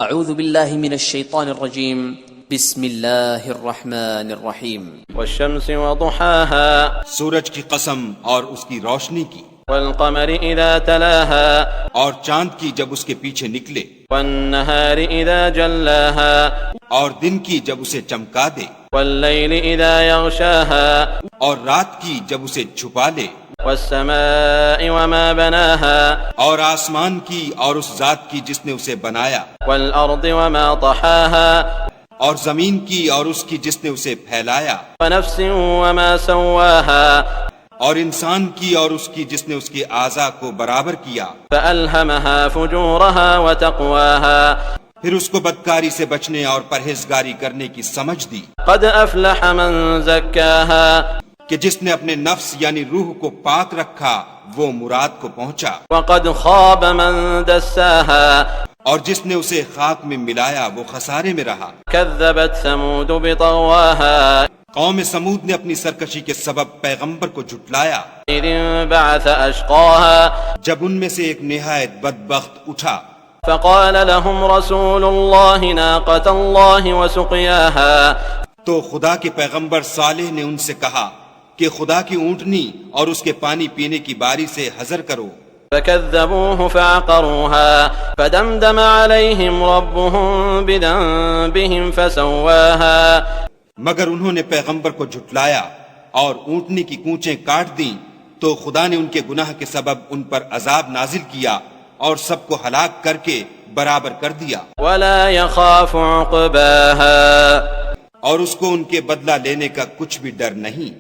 اعوذ باللہ من الشیطان الرجیم بسم اللہ الرحمن الرحیم والشمس وضحاها سورج کی قسم اور اس کی روشنی کی، والقمر اذا تلاها اور چاند کی جب اس کے پیچھے نکلے، والنهار اذا جلاها اور دن کی جب اسے چمکا دے، والليل اذا يغشاها اور رات کی جب اسے چھپا لے، والسماء وما بناها اور آسمان کی اور اس ذات کی جس نے اسے بنایا، والارض وما طحاها اور زمین کی اور اس کی جس نے اسے پھیلایا، ونفس وما سواها اور انسان کی اور اس کی جس نے اس کے اعضاء کو برابر کیا، فألهمها فجورها وتقواها پھر اس کو بدکاری سے بچنے اور پرہیزگاری کرنے کی سمجھ دی، قد افلح من زكاها کہ جس نے اپنے نفس یعنی روح کو پاک رکھا وہ مراد کو پہنچا، وقد خاب من دساها اور جس نے اسے خاک میں ملایا وہ خسارے میں رہا۔ كذبت ثمود بطغواها قوم سمود نے اپنی سرکشی کے سبب پیغمبر کو جھٹلایا، إذ انبعث أشقاها جب ان میں سے ایک نہایت بدبخت اٹھا، فقال لهم رسول الله ناقة الله وسقياها تو خدا کے پیغمبر صالح نے ان سے کہا کہ خدا کی اونٹنی اور اس کے پانی پینے کی باری سے حذر کرو، فكذبوه فعقروها فدمدم عليهم ربهم بذنبهم فسواها مگر انہوں نے پیغمبر کو جھٹلایا اور اونٹنی کی کونچیں کاٹ دیں تو خدا نے ان کے گناہ کے سبب ان پر عذاب نازل کیا اور سب کو ہلاک کر کے برابر کر دیا، ولا يخاف عقباها اور اس کو ان کے بدلہ لینے کا کچھ بھی ڈر نہیں۔